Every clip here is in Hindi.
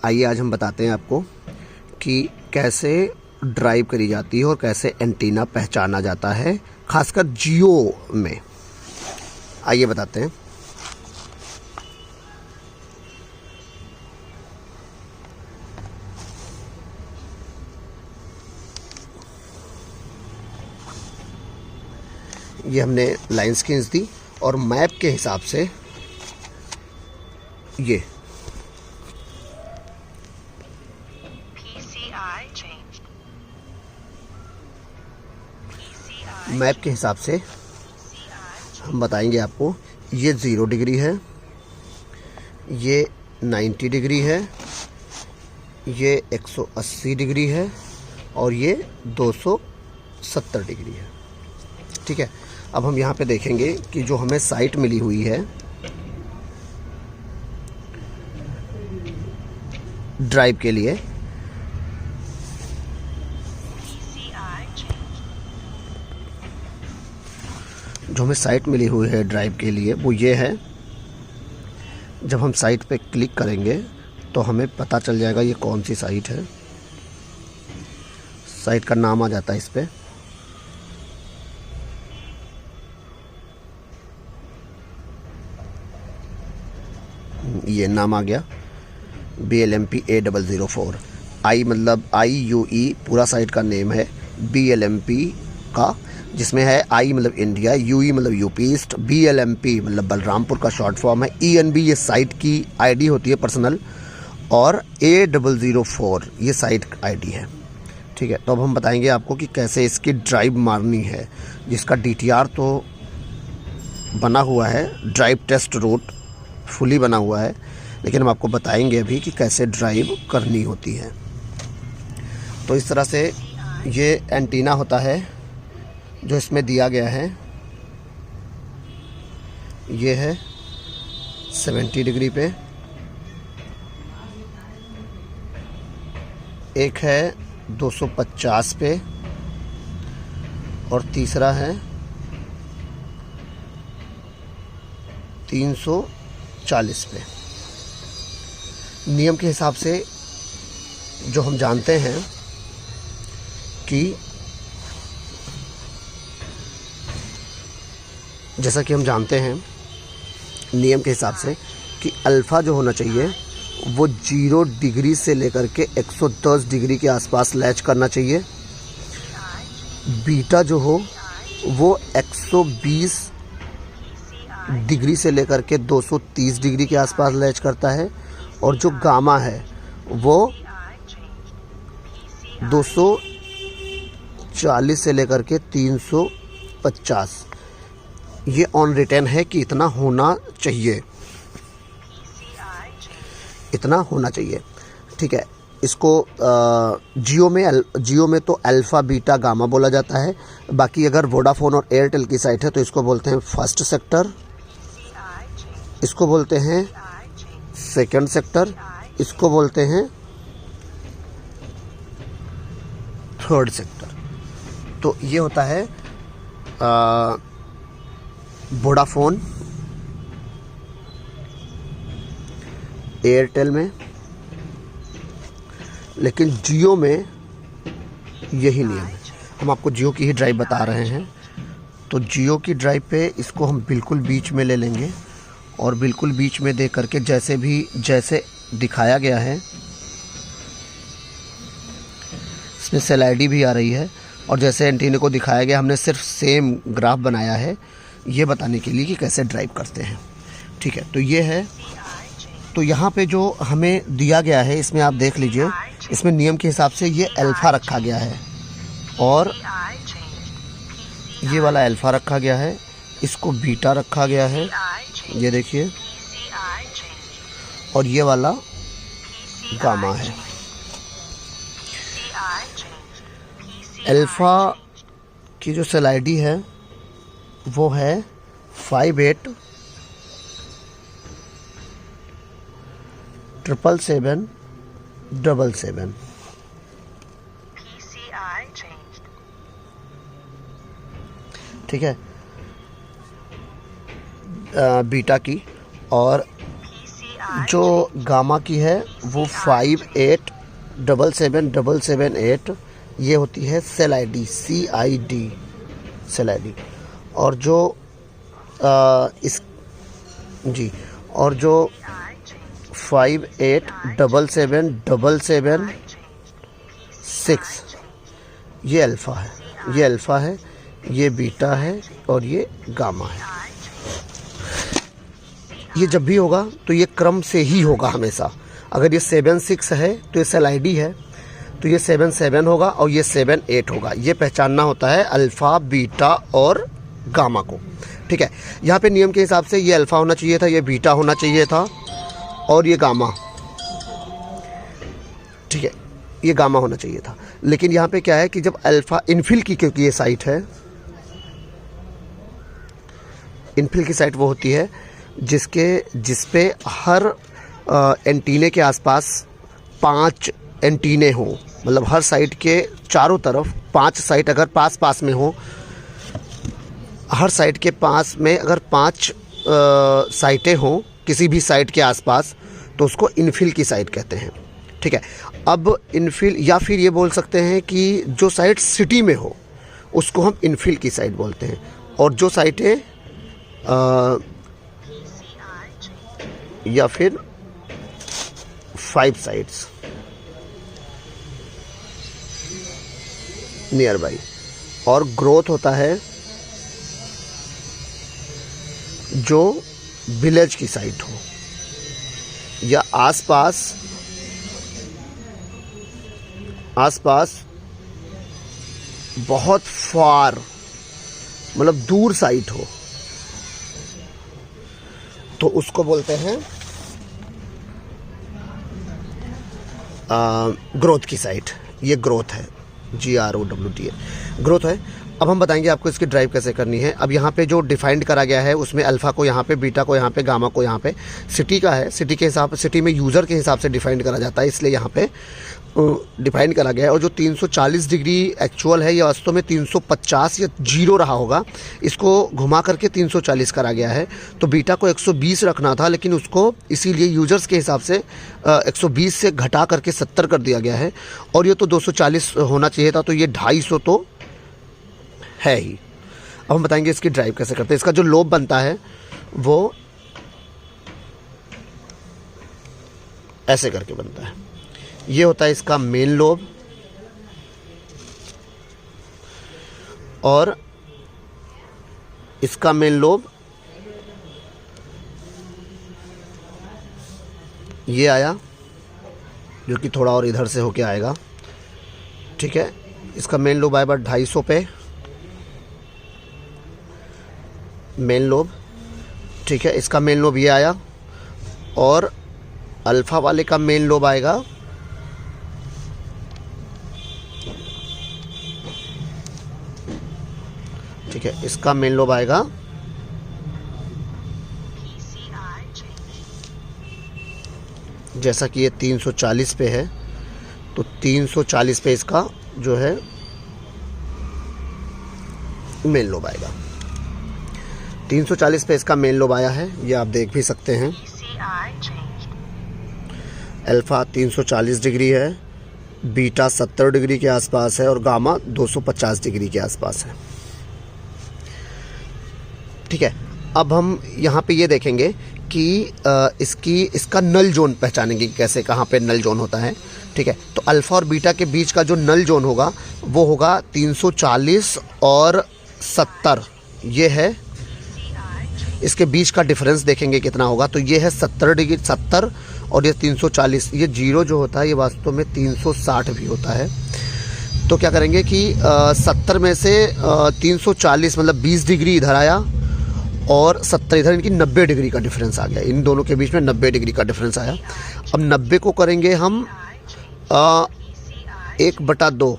आइए आज हम बताते हैं आपको कि कैसे ड्राइव करी जाती है और कैसे एंटीना पहचाना जाता है, खासकर जियो में। आइए बताते हैं। ये हमने लाइंस खींच दी और मैप के हिसाब से ये मैप के हिसाब से हम बताएंगे आपको। ये 0 डिग्री है, ये 90 डिग्री है, ये 180 डिग्री है और ये 270 डिग्री है। ठीक है, अब हम यहाँ पे देखेंगे कि जो हमें साइट मिली हुई है ड्राइव के लिए, जो हमें साइट मिली हुई है ड्राइव के लिए वो ये है। जब हम साइट पे क्लिक करेंगे तो हमें पता चल जाएगा ये कौन सी साइट है। साइट का नाम आ जाता है इस पे। ये नाम आ गया BLMP A004। आई मतलब IUE पूरा साइट का नेम है, BLMP का, जिसमें है I मतलब इंडिया, UE मतलब यूपी ईस्ट, BLMP मतलब बलरामपुर का शॉर्ट फॉर्म है, ENB ये साइट की आईडी होती है पर्सनल, और A004 ये साइट आईडी है। ठीक है, तो अब हम बताएंगे आपको कि कैसे इसकी ड्राइव मारनी है, जिसका DTR तो बना हुआ है, ड्राइव टेस्ट रूट फुली बना हुआ है, लेकिन हम आपको बताएंगे अभी कि कैसे ड्राइव करनी होती है। तो इस तरह से ये एंटीना होता है जो इसमें दिया गया है। ये है 70 डिग्री पे, एक है 250 पे और तीसरा है 340 पे। नियम के हिसाब से जो हम जानते हैं कि जैसा कि हम जानते हैं नियम के हिसाब से कि अल्फ़ा जो होना चाहिए वो 0 डिग्री से लेकर के 110 डिग्री के आसपास लैच करना चाहिए। बीटा जो हो वो 120 डिग्री से लेकर के 230 डिग्री के आसपास लैच करता है, और जो गामा है वो 240 से लेकर के 350। ये ऑन रिटर्न है कि इतना होना चाहिए, इतना होना चाहिए। ठीक है, इसको जियो में तो अल्फ़ा बीटा गामा बोला जाता है। बाकी अगर वोडाफोन और एयरटेल की साइट है तो इसको बोलते हैं फर्स्ट सेक्टर, इसको बोलते हैं सेकंड सेक्टर, इसको बोलते हैं थर्ड सेक्टर। तो ये होता है वोडाफोन, एयरटेल में, लेकिन जियो में यही नियम है। हम आपको जियो की ही ड्राइव बता रहे हैं। तो जियो की ड्राइव पे इसको हम बिल्कुल बीच में ले लेंगे और बिल्कुल बीच में दे करके जैसे दिखाया गया है, इसमें सेल आईडी भी आ रही है, और जैसे एंटीना को दिखाया गया, हमने सिर्फ सेम ग्राफ बनाया है ये बताने के लिए कि कैसे ड्राइव करते हैं। ठीक है, तो ये है। तो यहाँ पे जो हमें दिया गया है इसमें आप देख लीजिए, इसमें नियम के हिसाब से ये अल्फ़ा रखा गया है और ये वाला अल्फ़ा रखा गया है, इसको बीटा रखा गया है, ये देखिए, और ये वाला गामा है। अल्फ़ा की जो सेल आईडी है वो है 587777। ठीक है, बीटा की, और जो गामा की है वो 58777778, ये होती है cell ID, CID cell ID. और जो इस जी, और जो 58777776 ये अल्फ़ा है, ये अल्फ़ा है, ये बीटा है और ये गामा है। ये जब भी होगा तो ये क्रम से ही होगा हमेशा। अगर ये 76 है तो ये सेल आईडी है, तो ये 77 होगा और ये 78 होगा। ये पहचानना होता है अल्फ़ा, बीटा और गामा को। ठीक है, यहाँ पे नियम के हिसाब से ये अल्फ़ा होना चाहिए था, ये बीटा होना चाहिए था और ये गामा, ठीक है, ये गामा होना चाहिए था। लेकिन यहाँ पे क्या है कि जब अल्फ़ा इनफिल की, क्योंकि ये साइट है, इनफिल की साइट वो होती है जिस पे हर एंटीने के आसपास 5 एंटीने हों, मतलब हर साइट के चारों तरफ 5 साइट अगर पास पास में हो, हर साइट के पास में अगर 5 साइटें हों किसी भी साइट के आसपास, तो उसको इनफिल की साइट कहते हैं। ठीक है, अब इनफिल, या फिर ये बोल सकते हैं कि जो साइट सिटी में हो उसको हम इनफिल की साइट बोलते हैं, और जो साइटें या फिर 5 साइट्स नियर बाई। और ग्रोथ होता है जो विलेज की साइट हो या आसपास बहुत फार, मतलब दूर साइट हो, तो उसको बोलते हैं ग्रोथ की साइट। ये ग्रोथ है, GROWT ग्रोथ है। अब हम बताएंगे आपको इसकी ड्राइव कैसे करनी है। अब यहाँ पे जो डिफाइंड करा गया है उसमें अल्फ़ा को यहाँ पे, बीटा को यहाँ पे, गामा को यहाँ पे, सिटी का है, सिटी के हिसाब, सिटी में यूज़र के हिसाब से डिफाइंड करा जाता है, इसलिए यहाँ पे डिफाइंड करा गया है। और जो 340 डिग्री एक्चुअल है, ये वास्तव में 350 या 0 रहा होगा, इसको घुमा करके 340 करा गया है। तो बीटा को 120 रखना था, लेकिन उसको इसीलिए यूज़र्स के हिसाब से 120 से घटा करके 70 कर दिया गया है। और ये तो 240 होना चाहिए था, तो ये 250 तो है ही। अब हम बताएंगे इसकी ड्राइव कैसे करते हैं। इसका जो लोब बनता है वो ऐसे करके बनता है। ये होता है इसका मेन लोब, और इसका मेन लोब ये आया, जो कि थोड़ा और इधर से होके आएगा। ठीक है, इसका मेन लोब आएगा 250 पे, मेन लोब। ठीक है, इसका मेन लोब ये आया, और अल्फ़ा वाले का मेन लोब आएगा ठीक है, इसका मेन लोब आएगा जैसा कि ये 340 पे है, तो 340 पे इसका जो है मेन लोब आएगा। 340 पे इसका मेन लोब आया है, ये आप देख भी सकते हैं। अल्फ़ा 340 डिग्री है, बीटा 70 डिग्री के आसपास है, और गामा 250 डिग्री के आसपास है। ठीक है, अब हम यहाँ पे ये देखेंगे कि इसका नल जोन पहचानेंगे कैसे, कहाँ पे नल जोन होता है। ठीक है, तो अल्फ़ा और बीटा के बीच का जो नल जोन होगा वो होगा 340 और 70, ये है। इसके बीच का डिफरेंस देखेंगे कितना होगा, तो ये है 70 डिग्री, 70 और ये 340। ये 0 जो होता है ये वास्तव में 360 भी होता है। तो क्या करेंगे कि 70 में से 340 मतलब 20 डिग्री इधर आया, और 70 इधर, इनकी 90 डिग्री का डिफरेंस आ गया। इन दोनों के बीच में 90 डिग्री का डिफरेंस आया। अब 90 को करेंगे हम 1/2,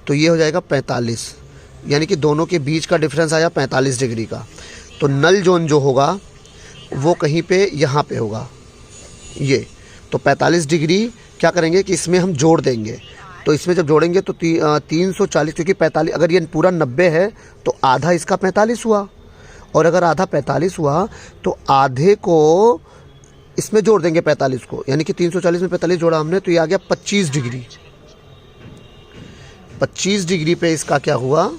तो ये हो जाएगा 45, यानी कि दोनों के बीच का डिफरेंस आया 45 डिग्री का। तो नल जोन जो होगा वो कहीं पे यहाँ पे होगा ये। तो 45 डिग्री क्या करेंगे कि इसमें हम जोड़ देंगे, तो इसमें जब जोड़ेंगे तो 340, क्योंकि 45, अगर ये पूरा 90 है तो आधा इसका 45 हुआ, और अगर आधा 45 हुआ तो आधे को इसमें जोड़ देंगे 45 को, यानी कि 340 में 45 जोड़ा हमने तो ये आ गया 25 डिग्री। 25 डिग्री पे इसका क्या हुआ,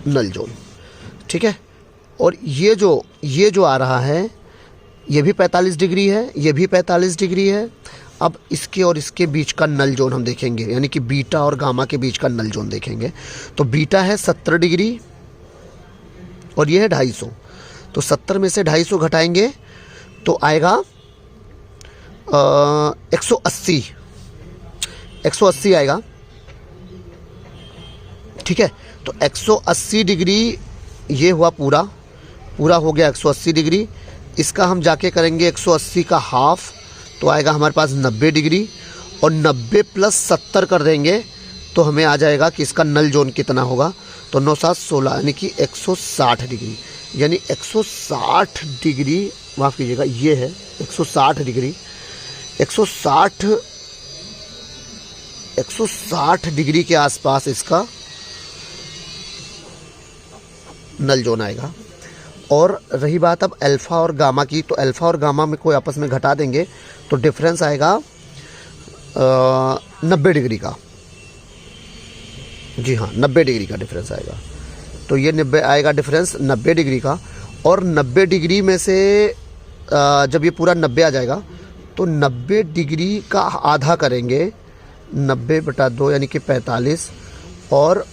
नल जोन। ठीक है, और ये जो आ रहा है ये भी 45 डिग्री है, ये भी 45 डिग्री है। अब इसके और इसके बीच का नल जोन हम देखेंगे, यानी कि बीटा और गामा के बीच का नल जोन देखेंगे। तो बीटा है 70 डिग्री और ये है 250। तो 70 में से 250 घटाएंगे तो आएगा 180 आएगा। ठीक है, तो 180 डिग्री ये हुआ, पूरा हो गया 180 डिग्री। इसका हम जाके करेंगे 180 का हाफ, तो आएगा हमारे पास 90 डिग्री, और 90 प्लस 70 कर देंगे तो हमें आ जाएगा कि इसका नल जोन कितना होगा। तो 9 7 16 यानी कि 160 डिग्री, यानी 160 डिग्री, माफ़ कीजिएगा ये है 160 डिग्री। 160 डिग्री के आसपास इसका नल जोन आएगा। और रही बात अब अल्फ़ा और गामा की, तो अल्फ़ा और गामा में कोई आपस में घटा देंगे तो डिफरेंस आएगा 90 डिग्री का। जी हाँ, 90 डिग्री का डिफरेंस आएगा। तो ये 90 आएगा डिफरेंस 90 डिग्री का। और 90 डिग्री में से जब ये पूरा 90 आ जाएगा तो 90 डिग्री का आधा करेंगे, 90/2 यानी कि 45, और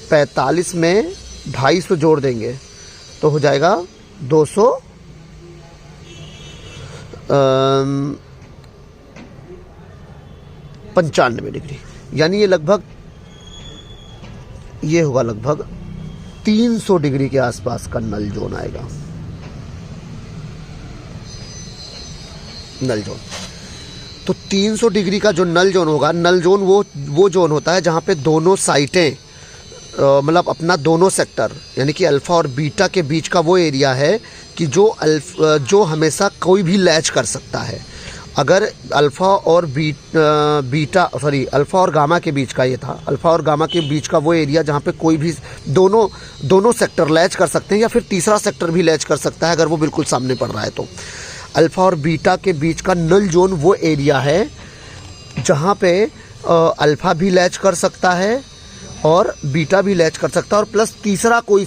45 में 250 जोड़ देंगे तो हो जाएगा 295 डिग्री। यानी ये होगा लगभग 300 डिग्री के आसपास का नल जोन आएगा, नल जोन। तो 300 डिग्री का जो नल जोन होगा, नल जोन वो जोन होता है जहाँ पे दोनों साइटें, मतलब अपना दोनों सेक्टर, यानी कि अल्फ़ा और बीटा के बीच का वो एरिया है कि जो हमेशा कोई भी लैच कर सकता है। अगर अल्फ़ा और अल्फ़ा और गामा के बीच का ये था, अल्फ़ा और गामा के बीच का वो एरिया जहाँ पे कोई भी दोनों सेक्टर लैच कर सकते हैं, या फिर तीसरा सेक्टर भी लैच कर सकता है अगर वो बिल्कुल सामने पड़ रहा है। तो अल्फ़ा और बीटा के बीच का नल जोन वो एरिया है जहाँ पे अल्फ़ा भी लैच कर सकता है और बीटा भी लैच कर सकता है, और प्लस तीसरा कोई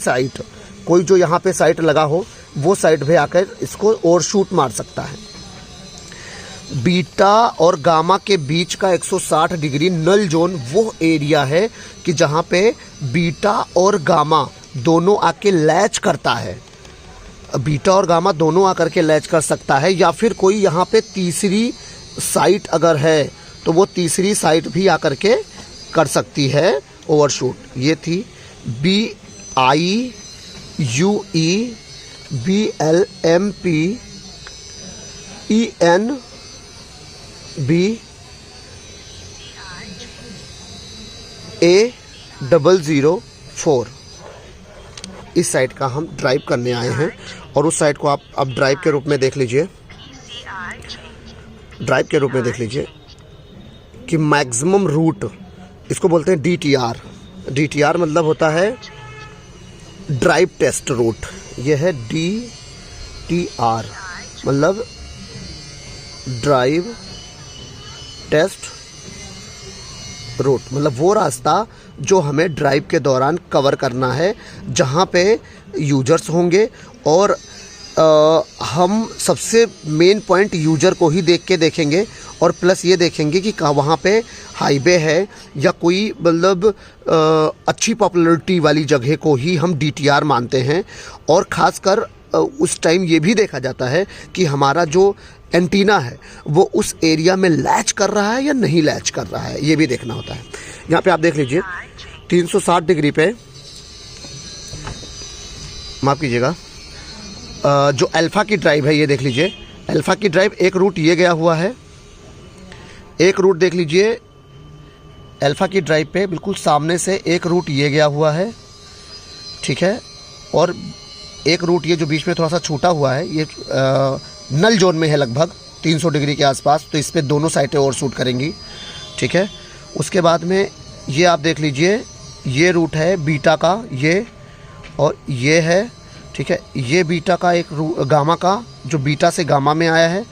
जो यहाँ पे साइट लगा हो वो साइट भी आकर इसको और शूट मार सकता है। बीटा और गामा के बीच का 160 डिग्री नल जोन वो एरिया है कि जहाँ पे बीटा और गामा दोनों आके लैच करता है, बीटा और गामा दोनों आकर के लैच कर सकता है, या फिर कोई यहाँ पे तीसरी साइट अगर है तो वो तीसरी साइट भी आकर के कर सकती है ओवरशूट। ये थी BIUE BLMP ENBA004। इस साइट का हम ड्राइव करने आए हैं, और उस साइट को आप अब ड्राइव के रूप में देख लीजिए, कि मैक्सिमम रूट, इसको बोलते हैं DTR। DTR मतलब होता है ड्राइव टेस्ट रूट। यह है DTR मतलब ड्राइव टेस्ट रूट, मतलब वो रास्ता जो हमें ड्राइव के दौरान कवर करना है, जहाँ पे यूजर्स होंगे, और हम सबसे मेन पॉइंट यूजर को ही देखेंगे, और प्लस ये देखेंगे कि वहाँ पे हाईवे है या कोई मतलब अच्छी पॉपुलैरिटी वाली जगह को ही हम DTR मानते हैं। और ख़ासकर उस टाइम ये भी देखा जाता है कि हमारा जो एंटीना है वो उस एरिया में लैच कर रहा है या नहीं लैच कर रहा है, ये भी देखना होता है। यहाँ पे आप देख लीजिए 360 डिग्री पे, माफ़ कीजिएगा, जो अल्फ़ा की ड्राइव है ये देख लीजिए, अल्फ़ा की ड्राइव एक रूट ये गया हुआ है, एक रूट देख लीजिए अल्फ़ा की ड्राइव पे बिल्कुल सामने से एक रूट ये गया हुआ है, ठीक है, और एक रूट ये जो बीच में थोड़ा सा छूटा हुआ है, ये नल जोन में है लगभग 300 डिग्री के आसपास, तो इस पे दोनों साइटें और शूट करेंगी, ठीक है। उसके बाद में ये आप देख लीजिए, ये रूट है बीटा का ये, और ये है ठीक है। ये बीटा का एक गामा का, जो बीटा से गामा में आया है,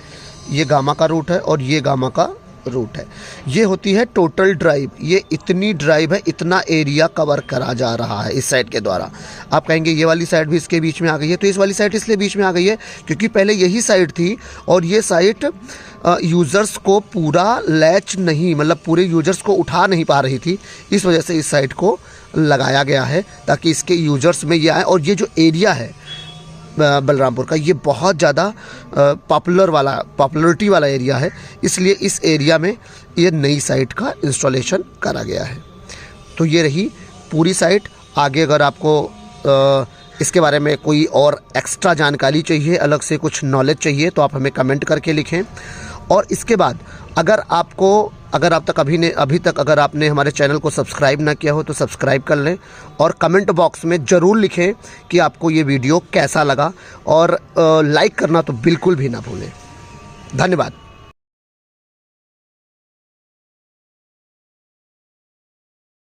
ये गामा का रूट है और ये गामा का रूट है। ये होती है टोटल ड्राइव। ये इतनी ड्राइव है, इतना एरिया कवर करा जा रहा है इस साइड के द्वारा। आप कहेंगे ये वाली साइड भी इसके बीच में आ गई है, तो इस वाली साइड इसलिए बीच में आ गई है क्योंकि पहले यही साइड थी और ये साइड यूज़र्स को पूरा लैच नहीं, मतलब पूरे यूज़र्स को उठा नहीं पा रही थी। इस वजह से इस साइड को लगाया गया है ताकि इसके यूज़र्स में ये आए। और ये जो एरिया है बलरामपुर का, ये बहुत ज़्यादा पॉपुलरिटी वाला एरिया है, इसलिए इस एरिया में ये नई साइट का इंस्टॉलेशन करा गया है। तो ये रही पूरी साइट। आगे अगर आपको इसके बारे में कोई और एक्स्ट्रा जानकारी चाहिए, अलग से कुछ नॉलेज चाहिए, तो आप हमें कमेंट करके लिखें। और इसके बाद अगर आप तक अभी तक अगर आपने हमारे चैनल को सब्सक्राइब ना किया हो तो सब्सक्राइब कर लें और कमेंट बॉक्स में ज़रूर लिखें कि आपको ये वीडियो कैसा लगा, और लाइक करना तो बिल्कुल भी ना भूलें। धन्यवाद।